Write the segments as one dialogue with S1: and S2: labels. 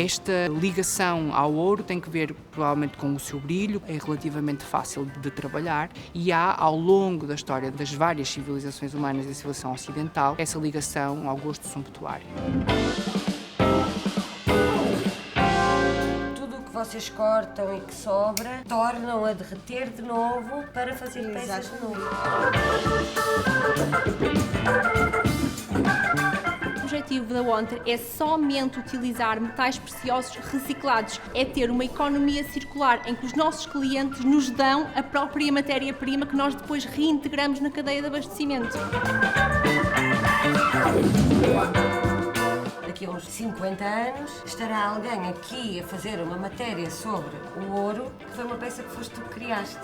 S1: Esta ligação ao ouro tem que ver provavelmente com o seu brilho, é relativamente fácil de trabalhar e há ao longo da história das várias civilizações humanas e da civilização ocidental essa ligação ao gosto sumptuário.
S2: Vocês cortam e que sobra, tornam a derreter de novo para fazer peças de novo.
S3: O objetivo da Wanter é somente utilizar metais preciosos reciclados, é ter uma economia circular em que os nossos clientes nos dão a própria matéria-prima que nós depois reintegramos na cadeia de abastecimento.
S2: Daqui a uns 50 anos estará alguém aqui a fazer uma matéria sobre o ouro, que foi uma peça que foste tu que criaste.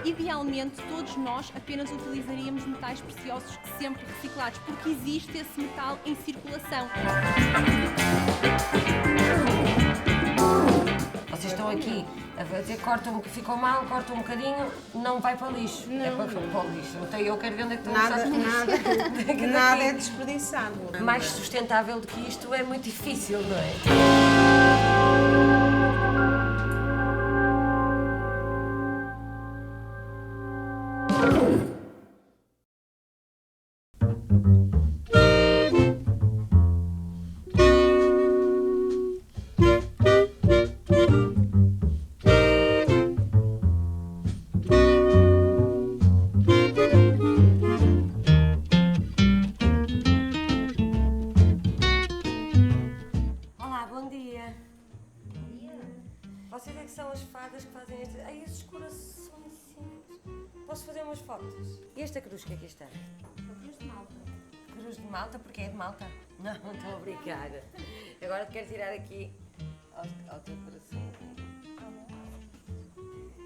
S3: Idealmente, todos nós apenas utilizaríamos metais preciosos sempre reciclados, porque existe esse metal em circulação.
S2: Vocês estão aqui a dizer, cortam, ficou mal, cortam um bocadinho, não vai para o lixo.
S4: Não.
S2: É para o lixo. Então eu quero ver onde é que estão
S4: Nada é desperdiçado.
S2: Mais sustentável do que isto é muito difícil, não é? Vocês é que são as fadas que fazem este... Ai, estes coraçõezinhos. Posso fazer umas fotos? E esta cruz que aqui está?
S3: Cruz de Malta.
S2: Cruz de Malta? Porque é de Malta? Não, estou a brincar. Agora quero tirar aqui ao teu coração.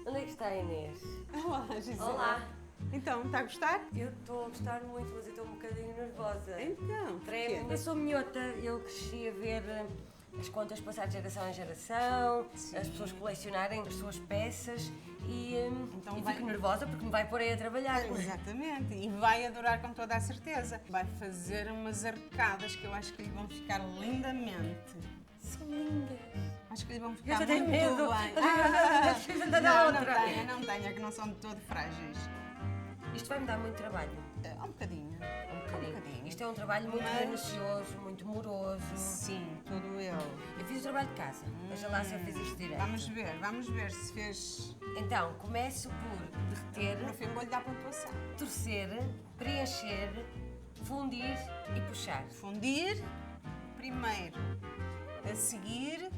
S2: Onde é que está a Inês?
S4: Olá, Gisela.
S2: Olá.
S4: Então, está a gostar?
S2: Eu estou a gostar muito, mas eu estou um bocadinho nervosa.
S4: Então,
S2: Tremo. Eu sou minhota, eu cresci a ver as contas passar de geração em geração,
S4: Sim.
S2: as pessoas colecionarem as suas peças e
S4: Então
S2: e
S4: vai-
S2: fico nervosa porque me vai pôr aí a trabalhar.
S4: Exatamente, e vai adorar com toda a certeza. Vai fazer umas arcadas que eu acho que lhe vão ficar lindamente.
S2: São lindas.
S4: Acho que lhe vão
S2: Eu
S4: ficar
S2: já tenho
S4: muito
S2: medo.
S4: bem.
S2: Preciso andar na
S4: não,
S2: outra.
S4: não tenha, que não são de todo frágeis.
S2: Isto vai me dar muito trabalho.
S4: Um bocadinho.
S2: Um bocadinho.
S4: bocadinho.
S2: Isto é um trabalho muito
S4: Mas-
S2: minucioso, muito moroso.
S4: Sim, tudo eu.
S2: Eu fiz o trabalho de casa. Veja lá se eu fiz isto direito.
S4: Vamos ver se fez.
S2: Então, começo por derreter,
S4: No fim, vou-lhe dar pontuação.
S2: torcer, preencher, fundir e puxar.
S4: Fundir primeiro. A seguir,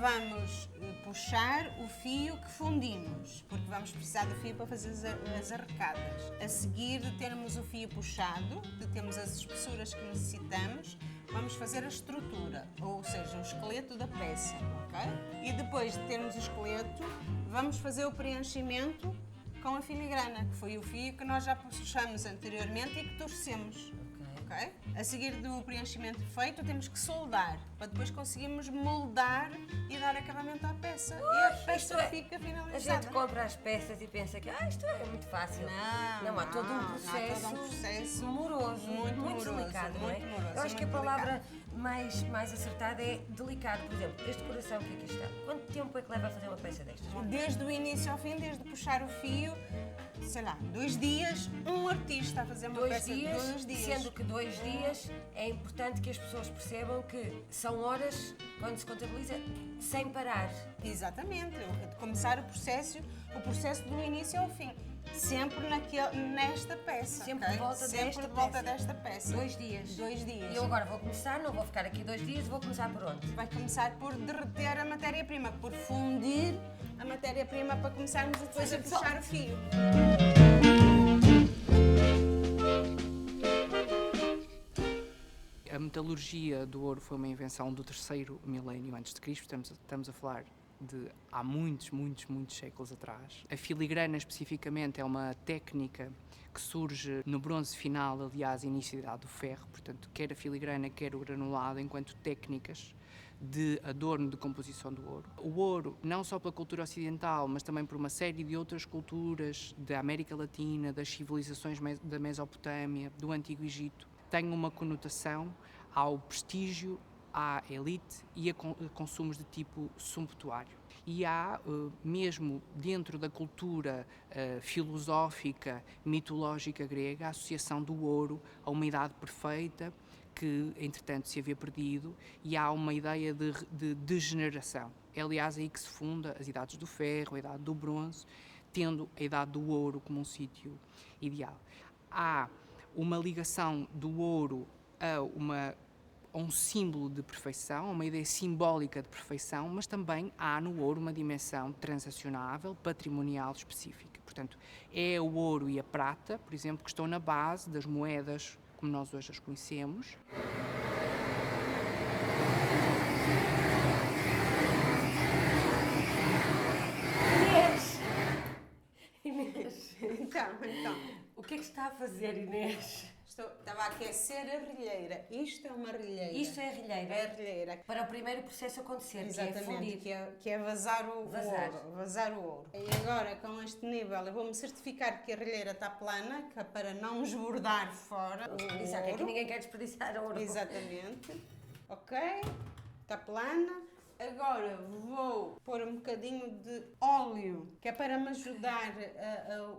S4: vamos puxar o fio que fundimos, porque vamos precisar do fio para fazer as arcadas. A seguir de termos o fio puxado, de termos as espessuras que necessitamos, vamos fazer a estrutura, ou seja, o esqueleto da peça, ok? E depois de termos o esqueleto, vamos fazer o preenchimento com a filigrana, que foi o fio que nós já puxamos anteriormente e que torcemos. Ok? A seguir do preenchimento feito, temos que soldar, para depois conseguirmos moldar e dar acabamento à peça. E a peça fica
S2: A
S4: finalizada.
S2: gente compra as peças e pensa que isto é muito fácil.
S4: Não,
S2: há todo um
S4: há
S2: processo,
S4: todo um processo
S2: moroso,
S4: muito moroso,
S2: delicado, não é?
S4: muito moroso,
S2: Eu acho que a
S4: muito
S2: palavra mais acertada é delicado. Por exemplo, este coração que aqui está, quanto tempo é que leva a fazer uma peça destas?
S4: Desde o início ao fim, desde puxar o fio, sei lá, 2 dias, um artista a fazer uma
S2: Dois
S4: peça de
S2: dias,
S4: 2 dias.
S2: sendo que 2 dias é importante que as pessoas percebam que são horas, quando se contabiliza, sem parar.
S4: Exatamente, de começar o processo do início ao fim. Sempre nesta peça.
S2: Sempre
S4: ok?
S2: de volta
S4: Sempre
S2: desta
S4: de volta
S2: peça.
S4: desta peça.
S2: 2 dias.
S4: 2 dias.
S2: E eu agora vou começar, não vou ficar aqui 2 dias, vou começar por onde?
S4: Vai começar por derreter a matéria-prima, por fundir a matéria-prima para começarmos depois a puxar o fio.
S1: A metalurgia do ouro foi uma invenção do terceiro milénio antes de Cristo, estamos a falar de há muitos séculos atrás. A filigrana, especificamente, é uma técnica que surge no bronze final, aliás, início da Idade do Ferro, portanto, quer a filigrana, quer o granulado, enquanto técnicas de adorno de composição do ouro. O ouro, não só pela cultura ocidental, mas também por uma série de outras culturas da América Latina, das civilizações da Mesopotâmia, do Antigo Egito, tem uma conotação ao prestígio, à elite e a consumos de tipo sumptuário. E há, mesmo dentro da cultura filosófica, mitológica grega, a associação do ouro a uma idade perfeita, que entretanto se havia perdido, e há uma ideia de degeneração. É aliás aí que se funda as idades do ferro, a idade do bronze, tendo a idade do ouro como um sítio ideal. Há uma ligação do ouro a um símbolo de perfeição, uma ideia simbólica de perfeição, mas também há no ouro uma dimensão transacionável, patrimonial específica. Portanto, é o ouro e a prata, por exemplo, que estão na base das moedas como nós hoje as conhecemos.
S2: Inês!
S4: Então,
S2: O que é que está a fazer, Inês?
S4: estava a aquecer a relheira. Isto é uma relheira.
S2: Isto é a relheira?
S4: É a relheira.
S2: Para o primeiro processo acontecer,
S4: Exatamente,
S2: que é fundir.
S4: que é vazar o
S2: Vazar.
S4: ouro. Vazar o ouro. E agora, com este nível, eu vou-me certificar que a relheira está plana, que é para não esbordar fora o
S2: Exato, é que
S4: ouro.
S2: ninguém quer desperdiçar ouro.
S4: Exatamente. Ok? Está plana. Agora vou pôr um bocadinho de óleo, que é para me ajudar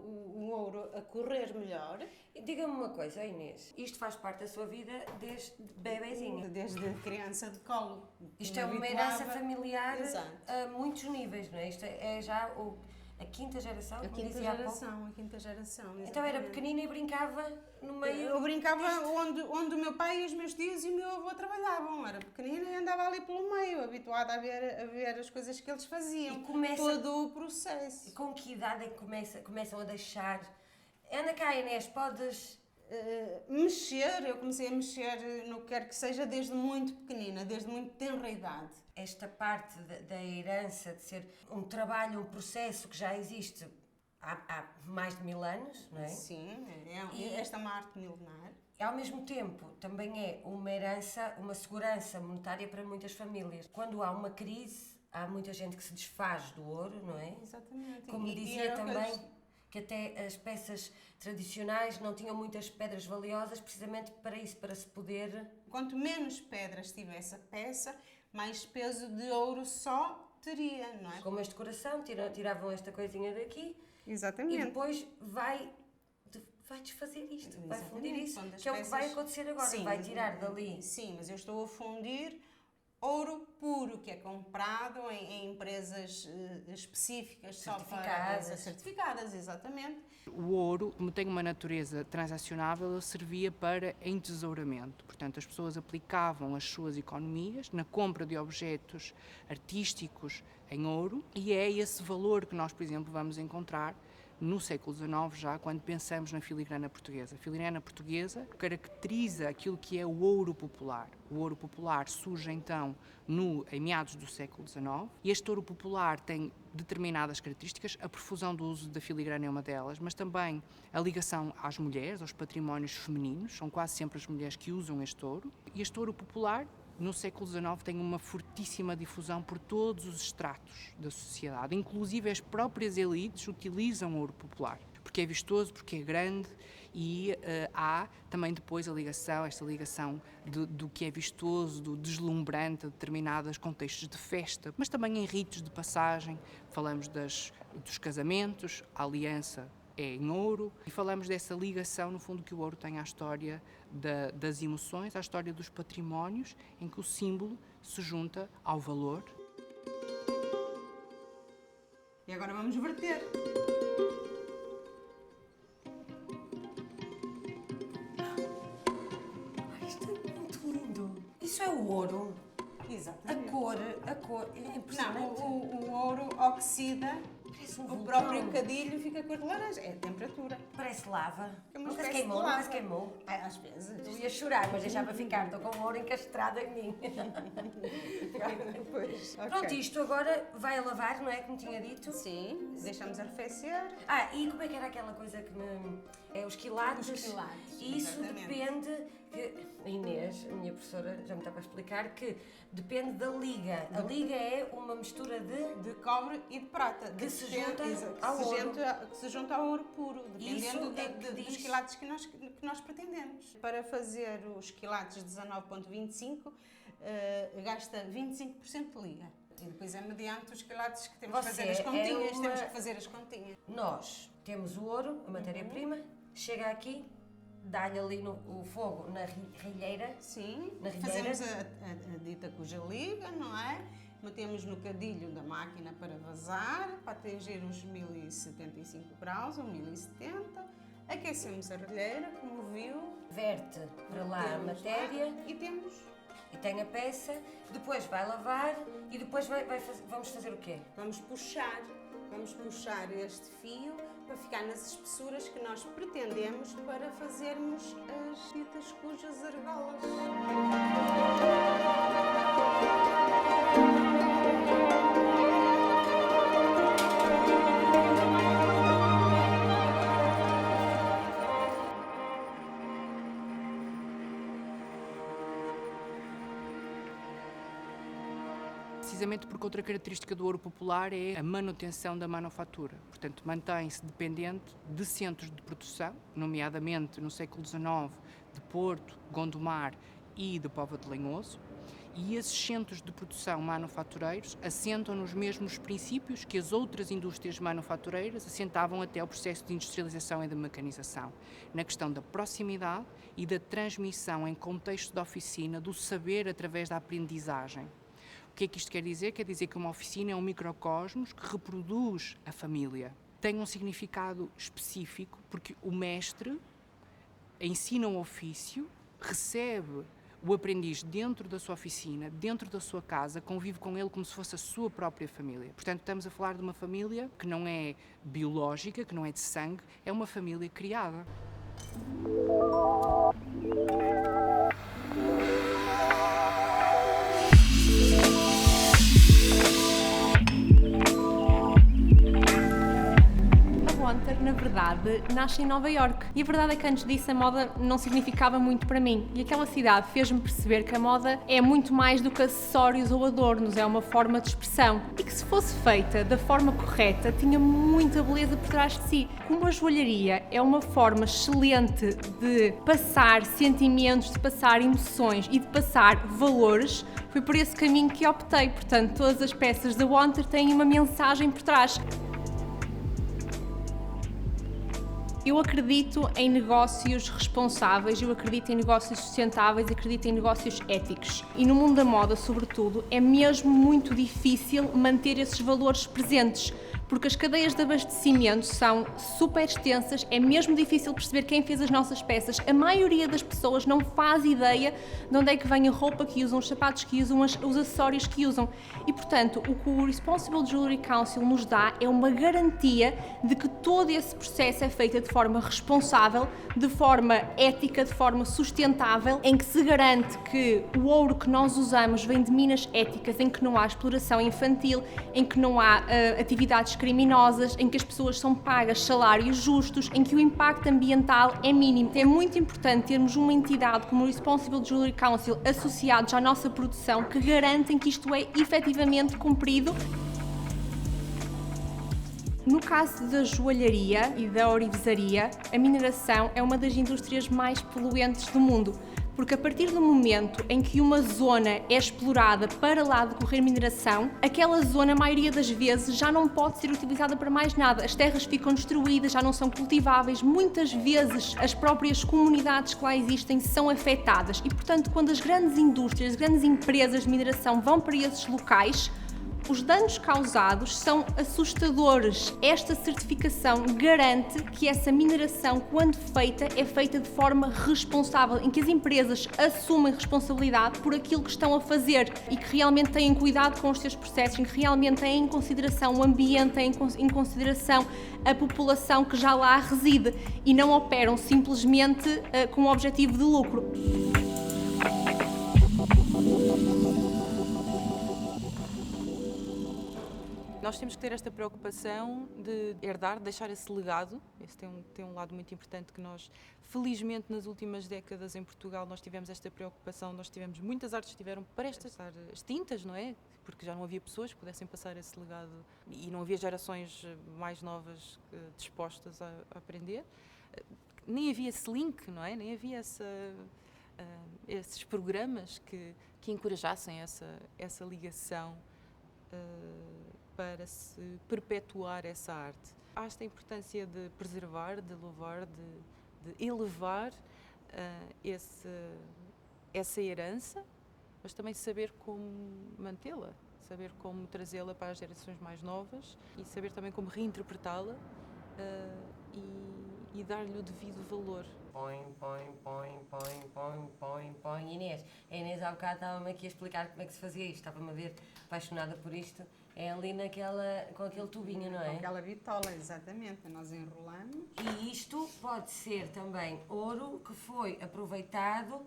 S4: o ouro a correr melhor.
S2: Diga-me uma coisa, Inês, isto faz parte da sua vida desde bebezinha.
S4: Desde criança de colo.
S2: Isto
S4: Me
S2: é uma
S4: habituava.
S2: herança familiar
S4: Exato.
S2: a muitos níveis, não é? Isto é já a quinta geração,
S4: A
S2: como
S4: quinta
S2: dizia há pouco.
S4: geração, a quinta geração.
S2: Então era
S4: exatamente.
S2: pequenina e brincava no meio...
S4: Eu brincava onde o meu pai, os meus tios e o meu avô trabalhavam. Era pequenina e andava ali pelo meio, habituada a ver as coisas que eles faziam.
S2: E começa-
S4: todo o
S2: E
S4: processo.
S2: com que idade é que começam a deixar... Anda cá, Inês, podes...
S4: Eu comecei a mexer no que quer que seja desde muito pequenina, desde muito tenra idade.
S2: Esta parte da herança, de ser um trabalho, um processo que já existe há mais de 1000 anos, não é?
S4: Sim,
S2: E-
S4: esta é uma arte milenar.
S2: E, ao mesmo tempo, também é uma herança, uma segurança monetária para muitas famílias. Quando há uma crise, há muita gente que se desfaz do ouro, não é?
S4: Exatamente.
S2: Como
S4: E
S2: dizia
S4: era o que
S2: também,
S4: eles-
S2: que até as peças tradicionais não tinham muitas pedras valiosas, precisamente para isso, para se poder...
S4: Quanto menos pedras tivesse a peça, mais peso de ouro só teria, não é?
S2: Como este coração, tiravam esta coisinha daqui
S4: Exatamente.
S2: e depois vai desfazer isto, vai
S4: Exatamente.
S2: fundir isso,
S4: Quando as
S2: que é o que vai
S4: peças-
S2: acontecer agora,
S4: Sim,
S2: vai
S4: mas-
S2: tirar dali.
S4: Sim, mas eu estou a fundir ouro puro, que é comprado em empresas específicas, só
S2: Certificadas.
S4: para certificadas, exatamente.
S1: O ouro, como tem uma natureza transacionável, ele servia para entesouramento. Portanto, as pessoas aplicavam as suas economias na compra de objetos artísticos em ouro, e é esse valor que nós, por exemplo, vamos encontrar no século XIX, já quando pensamos na filigrana portuguesa. A filigrana portuguesa caracteriza aquilo que é o ouro popular. O ouro popular surge então em meados do século XIX, e este ouro popular tem determinadas características. A profusão do uso da filigrana é uma delas, mas também a ligação às mulheres, aos patrimónios femininos. São quase sempre as mulheres que usam este ouro. E este ouro popular, no século XIX, tem uma fortíssima difusão por todos os estratos da sociedade, inclusive as próprias elites utilizam ouro popular, porque é vistoso, porque é grande, e há também depois esta ligação do que é vistoso, do deslumbrante a determinados contextos de festa, mas também em ritos de passagem. Falamos dos casamentos, a aliança é em ouro, e falamos dessa ligação, no fundo, que o ouro tem à história das emoções, à história dos patrimónios, em que o símbolo se junta ao valor.
S4: E agora vamos verter.
S2: Ai, isto é muito lindo. Isso é o ouro.
S4: Exatamente.
S2: A cor, é
S4: Não,
S2: impressionante.
S4: o ouro oxida,
S2: Parece um
S4: o
S2: vulcão.
S4: próprio cadilho fica cor de laranja. É a temperatura.
S2: Parece lava.
S4: É uma
S2: Nunca se
S4: espécie
S2: queimou,
S4: de
S2: nunca
S4: lava.
S2: se queimou.
S4: Às vezes.
S2: Eu ia chorar, mas deixava ficar. Estou com o ouro encastrado em mim.
S4: Pois, ok.
S2: Pronto, isto agora vai a lavar, não é? Como tinha dito.
S4: Sim, deixamos arrefecer.
S2: E como é que era aquela coisa que me... É os quilates.
S4: Os quilates,
S2: Isso
S4: exatamente.
S2: depende... A Inês, a minha professora, já me estava a explicar que depende da liga. A liga é uma mistura de
S4: cobre e de prata.
S2: Que se
S4: Depende-
S2: junta
S4: exa- que
S2: ao
S4: se
S2: ouro.
S4: que se junta ao ouro puro, dependendo
S2: Isso é que
S4: dos
S2: diz-
S4: quilates que nós pretendemos. Para fazer os quilates 19.25, gasta 25% de liga. E depois é mediante os quilates que temos que
S2: Você
S4: fazer as
S2: é
S4: continhas.
S2: uma-
S4: Temos que fazer as continhas.
S2: Nós temos o ouro, a matéria-prima, chega aqui, dá-lhe ali o fogo na rilheira.
S4: Sim,
S2: Na rilheira.
S4: fazemos a dita cuja liga, não é? Metemos no cadilho da máquina para vazar, para atingir uns 1075 graus ou 1070. Aquecemos a relheira, como viu.
S2: Verte para lá a
S4: Temos
S2: matéria
S4: água e temos.
S2: e tem a peça, depois vai lavar e depois vamos fazer o quê?
S4: Vamos puxar este fio para ficar nas espessuras que nós pretendemos para fazermos as ditas cujas argolas.
S1: Precisamente porque outra característica do ouro popular é a manutenção da manufatura. Portanto, mantém-se dependente de centros de produção, nomeadamente no século XIX, de Porto, Gondomar e de Póvoa de Lanhoso. E esses centros de produção manufatureiros assentam nos mesmos princípios que as outras indústrias manufatureiras assentavam até ao processo de industrialização e de mecanização, na questão da proximidade e da transmissão em contexto de oficina do saber através da aprendizagem. O que é que isto quer dizer? Quer dizer que uma oficina é um microcosmos que reproduz a família. Tem um significado específico porque o mestre ensina um ofício, recebe o aprendiz dentro da sua oficina, dentro da sua casa, convive com ele como se fosse a sua própria família. Portanto, estamos a falar de uma família que não é biológica, que não é de sangue, é uma família criada.
S3: Na verdade, nasce em Nova Iorque. E a verdade é que antes disso a moda não significava muito para mim. E aquela cidade fez-me perceber que a moda é muito mais do que acessórios ou adornos, é uma forma de expressão. E que se fosse feita da forma correta, tinha muita beleza por trás de si. Como a joalharia é uma forma excelente de passar sentimentos, de passar emoções e de passar valores, foi por esse caminho que optei. Portanto, todas as peças da Wanter têm uma mensagem por trás. Eu acredito em negócios responsáveis, eu acredito em negócios sustentáveis, acredito em negócios éticos. E no mundo da moda, sobretudo, é mesmo muito difícil manter esses valores presentes, porque as cadeias de abastecimento são super extensas, é mesmo difícil perceber quem fez as nossas peças. A maioria das pessoas não faz ideia de onde é que vem a roupa que usam, os sapatos que usam, os acessórios que usam. E, portanto, o que o Responsible Jewelry Council nos dá é uma garantia de que todo esse processo é feito de forma responsável, de forma ética, de forma sustentável, em que se garante que o ouro que nós usamos vem de minas éticas, em que não há exploração infantil, em que não há atividades criminosas, em que as pessoas são pagas salários justos, em que o impacto ambiental é mínimo. É muito importante termos uma entidade como o Responsible Jewelry Council associados à nossa produção que garantem que isto é efetivamente cumprido. No caso da joalharia e da ourivesaria, a mineração é uma das indústrias mais poluentes do mundo, porque a partir do momento em que uma zona é explorada para lá decorrer mineração, aquela zona, a maioria das vezes, já não pode ser utilizada para mais nada. As terras ficam destruídas, já não são cultiváveis, muitas vezes as próprias comunidades que lá existem são afetadas e, portanto, quando as grandes indústrias, as grandes empresas de mineração vão para esses locais, os danos causados são assustadores. Esta certificação garante que essa mineração, quando feita, é feita de forma responsável, em que as empresas assumem responsabilidade por aquilo que estão a fazer e que realmente têm cuidado com os seus processos, em que realmente têm em consideração o ambiente, têm em consideração a população que já lá reside e não operam simplesmente com o objetivo de lucro.
S5: Nós temos que ter esta preocupação de herdar, de deixar esse legado. Esse tem um lado muito importante que nós, felizmente, nas últimas décadas em Portugal, nós tivemos esta preocupação. Nós tivemos, muitas artes estiveram prestes a estar extintas, não é? Porque já não havia pessoas que pudessem passar esse legado e não havia gerações mais novas dispostas a aprender. Nem havia esse link, não é? Nem havia esses programas que encorajassem essa ligação para se perpetuar essa arte. Há esta importância de preservar, de louvar, de elevar essa herança, mas também saber como mantê-la, saber como trazê-la para as gerações mais novas e saber também como reinterpretá-la e dar-lhe o devido valor.
S2: Põe. Inês. A Inês há bocado estava-me aqui a explicar como é que se fazia isto. Estava-me a ver apaixonada por isto. É ali com aquele tubinho, não é?
S4: Com aquela bitola, exatamente. Nós enrolamos.
S2: E isto pode ser também ouro que foi aproveitado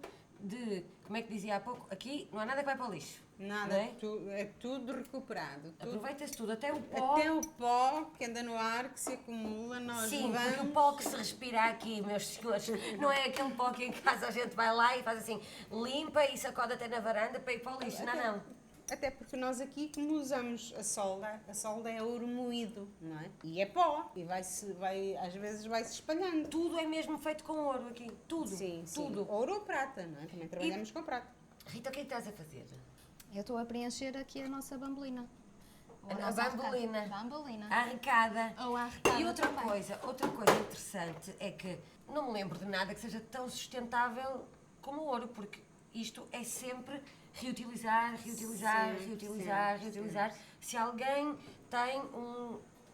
S2: como é que dizia há pouco, aqui não há nada que vai para o lixo.
S4: Nada,
S2: é?
S4: É tudo recuperado.
S2: Aproveita-se tudo, até o pó.
S4: Até o pó que anda no ar, que se acumula, nós
S2: Sim,
S4: vamos...
S2: porque o pó que se respira aqui, meus senhores, não é aquele pó que em casa a gente vai lá e faz assim, limpa e sacode até na varanda para ir para o lixo. Não.
S4: Até porque nós aqui, como usamos a solda é ouro moído, não é? E é pó, e às vezes vai-se espalhando.
S2: Tudo é mesmo feito com ouro aqui, tudo.
S4: Sim.
S2: Tudo.
S4: Ouro ou prata, não é? Também trabalhamos com prata.
S2: Rita, o que é que estás a fazer?
S6: Eu estou a preencher aqui a nossa bambolina.
S2: A bambolina.
S6: Bambolina.
S2: A arrecada.
S6: Ou a arrecada
S2: E outra
S6: também.
S2: coisa interessante é que não me lembro de nada que seja tão sustentável como o ouro, porque isto é sempre reutilizar. Se alguém tem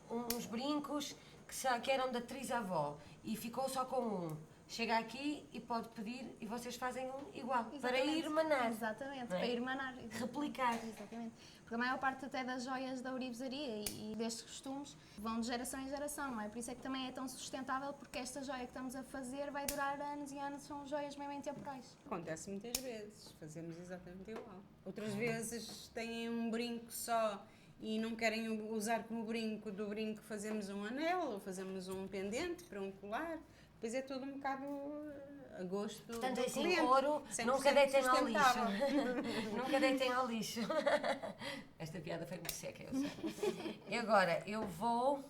S2: uns brincos que eram da trisavó e ficou só com um, chega aqui e pode pedir e vocês fazem um igual, para ir manar.
S6: Exatamente,
S2: Não é?
S6: para ir manar.
S2: Replicar.
S6: Exatamente. Porque a maior parte até das joias da ourivesaria e destes costumes vão de geração em geração, não é? Por isso é que também é tão sustentável, porque esta joia que estamos a fazer vai durar anos e anos, são joias mesmo intemporais.
S4: Acontece muitas vezes, fazemos exatamente igual. Outras vezes têm um brinco só e não querem usar como brinco, do brinco fazemos um anel ou fazemos um pendente para um colar. Depois é tudo um bocado a gosto
S2: Portanto,
S4: do
S2: assim,
S4: cliente.
S2: ouro,
S4: 100%
S2: nunca deitem ao lixo.
S4: sustentável.
S2: Nunca deitem ao lixo. Esta piada foi muito seca, eu sei. E agora, eu vou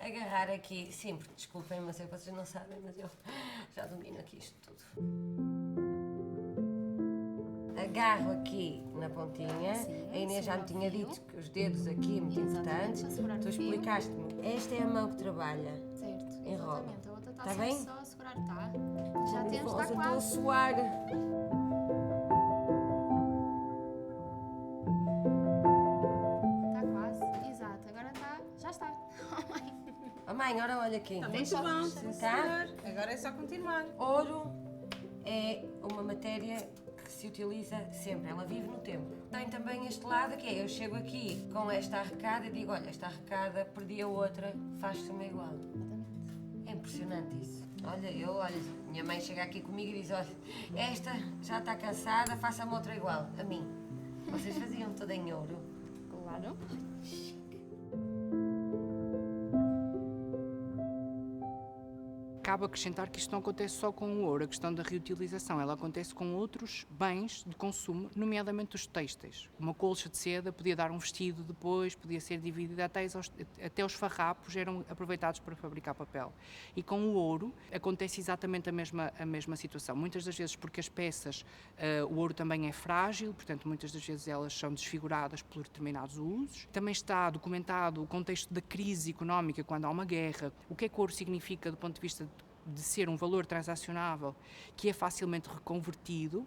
S2: agarrar aqui, sim, porque desculpem, mas eu, vocês não sabem, mas eu já domino aqui isto tudo. Agarro aqui na pontinha.
S6: Sim,
S2: A Inês já me tinha
S6: fio.
S2: dito que os dedos aqui muito importantes.
S6: para segurar
S2: Tu
S6: o fio.
S2: explicaste-me. Esta é a mão que trabalha.
S6: Certo,
S2: Enrola.
S6: exatamente. A outra está
S2: Tá bem?
S6: só a segurar, está. Já temos,
S2: Rosa,
S6: está
S2: estou a
S6: quase.
S2: suar.
S6: Está quase, exato. Agora está, já está.
S2: Oh mãe, ora olha aqui.
S4: Está muito bom, sim,
S2: Tá?
S4: senhor. Agora é só continuar.
S2: Ouro é uma matéria que se utiliza sempre, ela vive no tempo. Tem também este lado que é, eu chego aqui com esta arrecada e digo, olha, esta arrecada, perdi a outra, faz-se uma igual. É impressionante isso. Olha, minha mãe chega aqui comigo e diz, olha, esta já está cansada, faça-me outra igual, a mim. Vocês faziam tudo em ouro?
S6: Claro.
S1: Cabe acrescentar que isto não acontece só com o ouro, a questão da reutilização, ela acontece com outros bens de consumo, nomeadamente os têxteis. Uma colcha de seda podia dar um vestido depois, podia ser dividida, até os farrapos eram aproveitados para fabricar papel. E com o ouro acontece exatamente a mesma situação. Muitas das vezes porque as peças, o ouro também é frágil, portanto muitas das vezes elas são desfiguradas por determinados usos. Também está documentado o contexto da crise económica quando há uma guerra, o que é que o ouro significa do ponto de vista de ser um valor transacionável que é facilmente reconvertido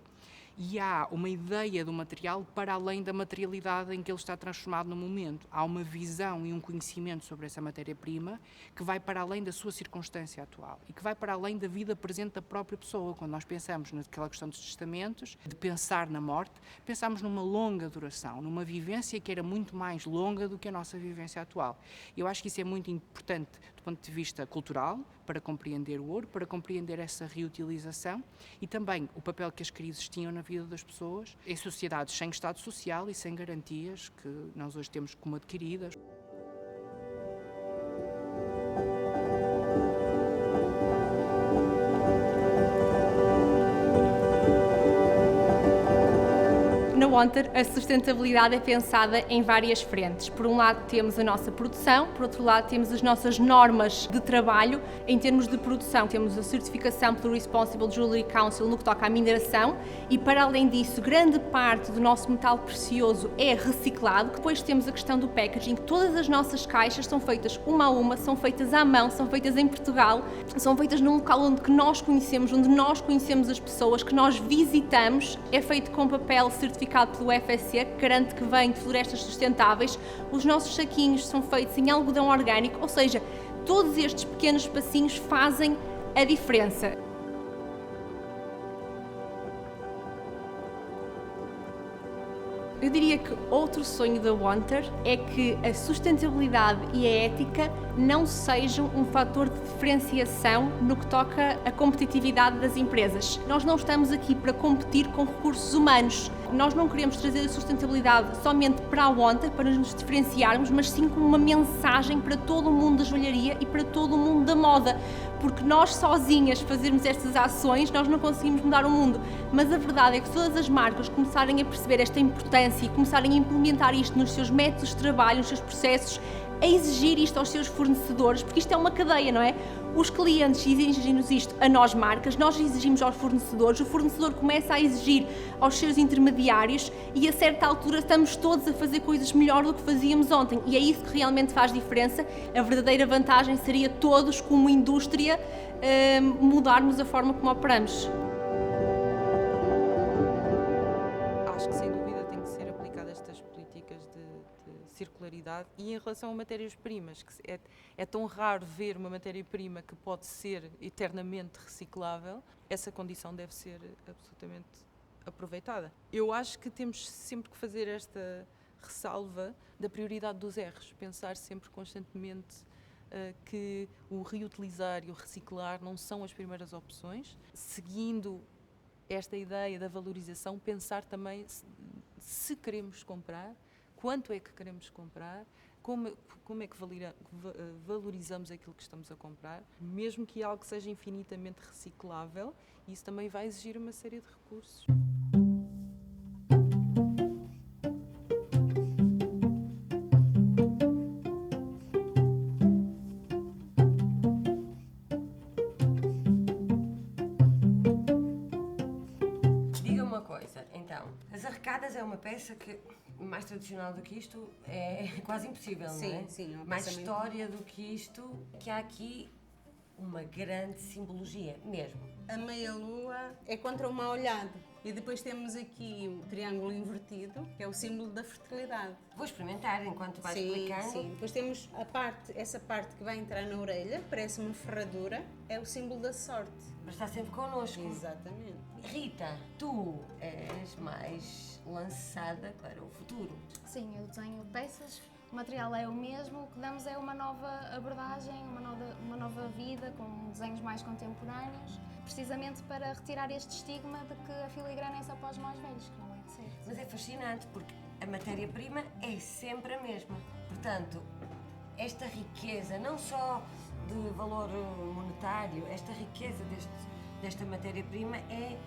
S1: e há uma ideia do material para além da materialidade em que ele está transformado no momento. Há uma visão e um conhecimento sobre essa matéria-prima que vai para além da sua circunstância atual e que vai para além da vida presente da própria pessoa. Quando nós pensamos naquela questão dos testamentos, de pensar na morte, pensamos numa longa duração, numa vivência que era muito mais longa do que a nossa vivência atual. Eu acho que isso é muito importante do ponto de vista cultural, para compreender o ouro, para compreender essa reutilização e também o papel que as crises tinham na vida das pessoas, em sociedades sem Estado Social e sem garantias que nós hoje temos como adquiridas.
S3: Wanter, a sustentabilidade é pensada em várias frentes. Por um lado temos a nossa produção, por outro lado temos as nossas normas de trabalho. Em termos de produção temos a certificação pelo Responsible Jewellery Council no que toca à mineração e, para além disso, grande parte do nosso metal precioso é reciclado. Depois temos a questão do packaging. Todas as nossas caixas são feitas uma a uma, são feitas à mão, são feitas em Portugal, são feitas num local onde nós conhecemos, onde nós conhecemos as pessoas, que nós visitamos. É feito com papel certificado pelo FSC, que garante que vem de florestas sustentáveis. Os nossos saquinhos são feitos em algodão orgânico, ou seja, todos estes pequenos passinhos fazem a diferença. Eu diria que outro sonho da Wanter é que a sustentabilidade e a ética não sejam um fator de diferenciação no que toca à competitividade das empresas. Nós não estamos aqui para competir com recursos humanos. Nós não queremos trazer a sustentabilidade somente para a Wanter, para nos diferenciarmos, mas sim como uma mensagem para todo o mundo da joalharia e para todo o mundo da moda. Porque nós sozinhas fazermos estas ações, nós não conseguimos mudar o mundo. Mas a verdade é que se todas as marcas começarem a perceber esta importância e começarem a implementar isto nos seus métodos de trabalho, nos seus processos, a exigir isto aos seus fornecedores, porque isto é uma cadeia, não é? Os clientes exigem-nos isto a nós marcas, nós exigimos aos fornecedores, o fornecedor começa a exigir aos seus intermediários e a certa altura estamos todos a fazer coisas melhor do que fazíamos ontem e é isso que realmente faz diferença. A verdadeira vantagem seria todos, como indústria, mudarmos a forma como operamos.
S5: Acho que sem dúvida tem que ser aplicada estas políticas de circularidade e em relação a matérias-primas, que é tão raro ver uma matéria-prima que pode ser eternamente reciclável, essa condição deve ser absolutamente aproveitada. Eu acho que temos sempre que fazer esta ressalva da prioridade dos R's, pensar sempre constantemente que o reutilizar e o reciclar não são as primeiras opções, seguindo esta ideia da valorização, pensar também se queremos comprar, quanto é que queremos comprar, como é que valorizamos aquilo que estamos a comprar, mesmo que algo seja infinitamente reciclável, isso também vai exigir uma série de recursos.
S2: Diga uma coisa, então, as arrecadas é uma peça que, mais tradicional do que isto, é quase impossível,
S4: Sim,
S2: não é?
S4: sim, é uma
S2: Mais
S4: peça muito-
S2: história do que isto, que há aqui uma grande simbologia, mesmo.
S4: A meia-lua é contra o mau olhado. E depois temos aqui o triângulo invertido, que é o símbolo da fertilidade.
S2: Vou experimentar enquanto vai
S4: Sim,
S2: explicando.
S4: sim. Depois temos essa parte que vai entrar na orelha, parece uma ferradura, é o símbolo da sorte.
S2: Mas está sempre connosco.
S4: Exatamente.
S2: Rita, tu és mais lançada para o futuro.
S6: Sim, eu desenho peças, o material é o mesmo, o que damos é uma nova abordagem, uma nova vida, com desenhos mais contemporâneos, precisamente para retirar este estigma de que a filigrana é só para os mais velhos, que não é de ser.
S2: Mas é fascinante porque a matéria-prima é sempre a mesma. Portanto, esta riqueza, não só de valor monetário, esta riqueza desta matéria-prima é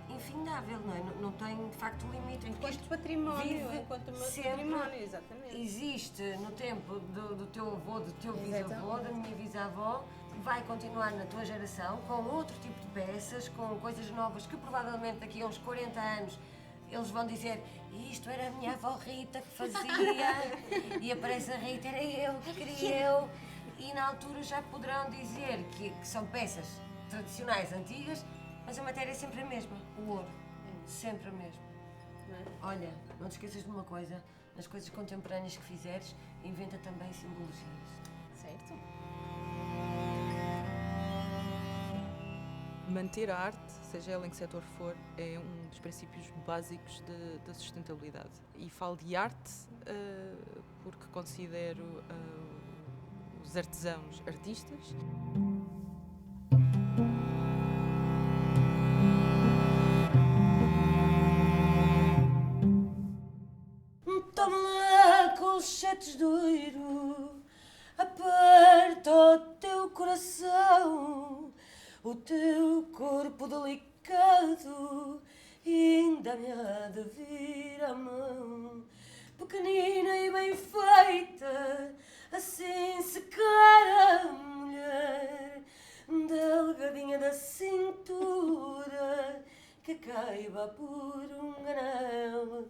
S2: infindável, não é? Não tem, de facto, limite.
S4: Enquanto património,
S2: vive
S4: enquanto
S2: sempre.
S4: património, exatamente.
S2: Existe no tempo do teu avô, do teu bisavô,
S6: Exatamente.
S2: da minha bisavó, vai continuar na tua geração com outro tipo de peças, com coisas novas que provavelmente daqui a uns 40 anos eles vão dizer: isto era a minha avó Rita que fazia, e aparece a Rita, era eu que queria eu. E na altura já poderão dizer que são peças tradicionais, antigas, mas a matéria é sempre a mesma, o ouro, sempre a mesma. Olha, não te esqueças de uma coisa, nas coisas contemporâneas que fizeres, inventa também simbologias.
S6: Certo?
S5: Manter a arte, seja ela em que setor for, é um dos princípios básicos da sustentabilidade. E falo de arte porque considero os artesãos artistas.
S2: Toma lá colchetes de ouro, aperta o teu coração, o teu corpo delicado ainda me há de vir a mão, pequenina e bem feita, assim se quer a mulher, delgadinha da cintura, que caiba por um anel.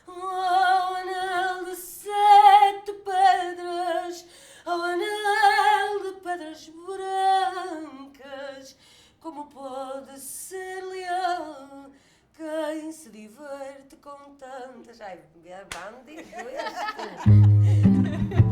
S2: Oh, anel de 7 pedras, oh, anel de pedras brancas, como pode ser leal quem se diverte com tantas... Ai, bandido este!